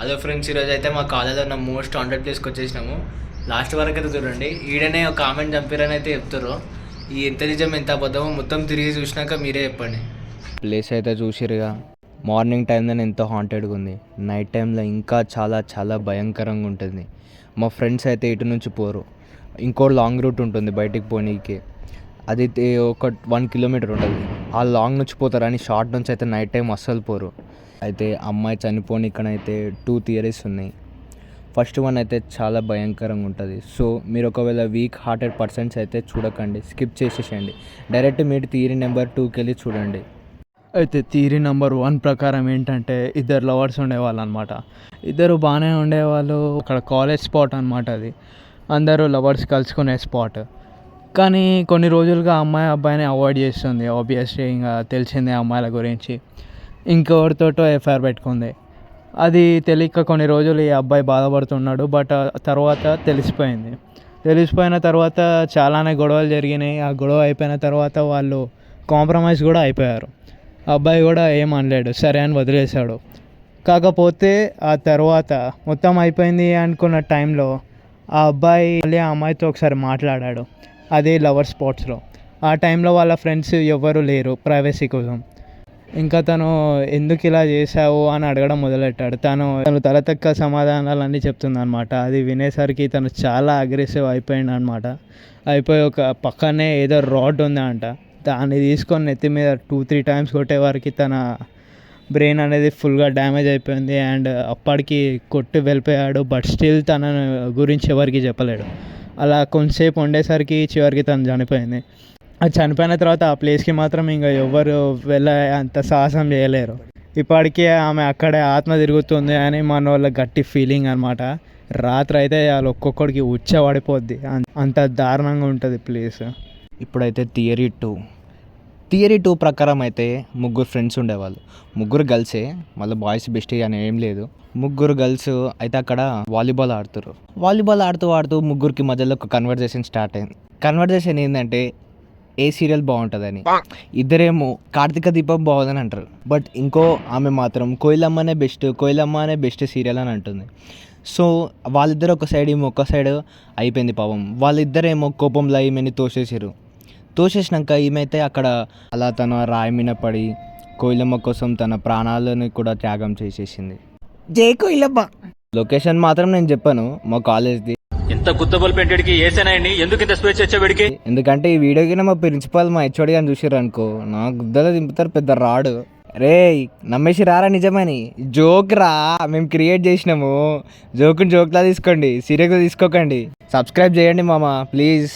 Hello friends, ఈరోజు అయితే మా కాలేజీలో ఉన్న మోస్ట్ వాంటెడ్ ప్లేస్కి వచ్చేసినాము. లాస్ట్ వరకు అయితే చూడండి. ఈడనే ఒక కామెంట్ చంపారని అయితే చెప్తారు. ఈ ఎంత నిజం ఎంత అబద్ధమో మొత్తం తిరిగి చూసినాక మీరే చెప్పండి. ప్లేస్ అయితే చూసిరుగా. మార్నింగ్ టైంలో ఎంతో హాంటెడ్గా ఉంది. నైట్ టైంలో ఇంకా చాలా చాలా భయంకరంగా ఉంటుంది. మా ఫ్రెండ్స్ అయితే ఇటు నుంచి పోరు. ఇంకో లాంగ్ రూట్ ఉంటుంది బయటికి పోనీకి. అది ఒక 1 కిలోమీటర్ ఉంటుంది. ఆ లాంగ్ నుంచి పోతారని షార్ట్ నుంచి అయితే నైట్ టైం అస్సలు పోరు. అయితే అమ్మాయి చనిపోని ఇక్కడైతే 2 థియరీస్ ఉన్నాయి. ఫస్ట్ వన్ అయితే చాలా భయంకరంగా ఉంటుంది. సో మీరు ఒకవేళ వీక్ హార్టెడ్ పర్సన్స్ అయితే చూడకండి, స్కిప్ చేసేసేయండి. డైరెక్ట్ మీరు థియరీ నెంబర్ 2కి వెళ్ళి చూడండి. అయితే థియరీ నెంబర్ 1 ప్రకారం ఏంటంటే, ఇద్దరు లవర్స్ ఉండేవాళ్ళు అనమాట. ఇద్దరు బాగానే ఉండేవాళ్ళు. అక్కడ కాలేజ్ స్పాట్ అనమాట. అది అందరూ లవర్స్ కలుసుకునే స్పాట్. కానీ కొన్ని రోజులుగా అమ్మాయి అబ్బాయిని అవాయిడ్ చేస్తుంది. ఆబ్వియస్లీ ఇంకా తెలిసిందే అమ్మాయిల గురించి. ఇంకెవరితోటో ఎఫ్ఐఆర్ పెట్టుకుంది. అది తెలియక కొన్ని రోజులు ఈ అబ్బాయి బాధపడుతున్నాడు. బట్ తర్వాత తెలిసిపోయిన తర్వాత చాలానే గొడవలు జరిగినాయి. ఆ గొడవ అయిపోయిన తర్వాత వాళ్ళు కాంప్రమైజ్ కూడా అయిపోయారు. అబ్బాయి కూడా ఏం అనలేడు, సరే అని వదిలేశాడు. కాకపోతే ఆ తర్వాత మొత్తం అయిపోయింది అనుకున్న టైంలో ఆ అబ్బాయి మళ్ళీ ఆ అమ్మాయితో ఒకసారి మాట్లాడాడు, అదే లవర్ స్పాట్స్లో. ఆ టైంలో వాళ్ళ ఫ్రెండ్స్ ఎవ్వరూ లేరు ప్రైవసీ కోసం. ఇంకా తను ఎందుకు ఇలా చేశావు అని అడగడం మొదలెట్టాడు. తను తలతక్క సమాధానాలన్నీ చెప్తుంది అనమాట. అది వినేసరికి తను చాలా అగ్రెసివ్ అయిపోయింది అనమాట. అయిపోయి ఒక పక్కనే ఏదో రాడ్ ఉంది అంట, దాన్ని తీసుకొని నెత్తి మీద 2-3 టైమ్స్ కొట్టేవారికి తన బ్రెయిన్ అనేది ఫుల్గా డ్యామేజ్ అయిపోయింది. అండ్ అప్పటికి కొట్టి వెళ్ళిపోయాడు. బట్ స్టిల్ తన గురించి ఎవరికి చెప్పలేడు. అలా కొంతసేపు ఉండేసరికి చివరికి తను చనిపోయింది. అది చనిపోయిన తర్వాత ఆ ప్లేస్కి మాత్రం ఇంకా ఎవరు వెళ్ళే అంత సాహసం చేయలేరు. ఇప్పటికీ ఆమె అక్కడే ఆత్మ తిరుగుతుంది అని మన వాళ్ళ గట్టి ఫీలింగ్ అనమాట. రాత్రి అయితే వాళ్ళు ఒక్కొక్కడికి పడిపోద్ది, అంత దారుణంగా ఉంటుంది ప్లేస్. ఇప్పుడైతే థియరీ 2 ప్రకారం అయితే 3 ఫ్రెండ్స్ ఉండేవాళ్ళు. 3 గర్ల్సే, మళ్ళీ బాయ్స్ బెస్ట్ అని ఏం లేదు. 3 గర్ల్స్ అయితే అక్కడ వాలీబాల్ ఆడుతూ 3కి మధ్యలో ఒక కన్వర్జేషన్ స్టార్ట్ అయింది. కన్వర్జేషన్ ఏంటంటే ఏ సీరియల్ బాగుంటుందని. ఇద్దరేమో కార్తీక దీపం బాగుందని అంటారు. బట్ ఇంకో ఆమె మాత్రం కోయిలమ్మ అనే బెస్ట్ సీరియల్ అని అంటుంది. సో వాళ్ళిద్దరు ఒక సైడ్ అయిపోయింది పాపం. వాళ్ళిద్దరేమో కోపంలో ఈమెని తోసేసినాక ఈమె అయితే అక్కడ అలా తన రాయి మీద పడి కోయిలమ్మ కోసం తన ప్రాణాలను కూడా త్యాగం చేసేసింది. జై కోయిలమ్మ. లొకేషన్ మాత్రం నేను చెప్పాను, మా కాలేజ్ది. ఇంత గుత్తబల్ పెంటెడికి ఏసేనాయని ఎందుకు ఇంత స్పేస్ వచ్చేవాడికి? ఎందుకంటే ఈ వీడియోకి మా ప్రిన్సిపాల్ మా హెచ్ఓడి అని చూసారు అనుకో, నా గుద్దలో దింపుతారు పెద్ద రాడు. రే నమ్మేసి రారా నిజమని. జోక్ రా, మేము క్రియేట్ చేసినాము. జోక్లా తీసుకోండి, సీరియస్గా తీసుకోకండి. సబ్స్క్రైబ్ చేయండి మామ ప్లీజ్.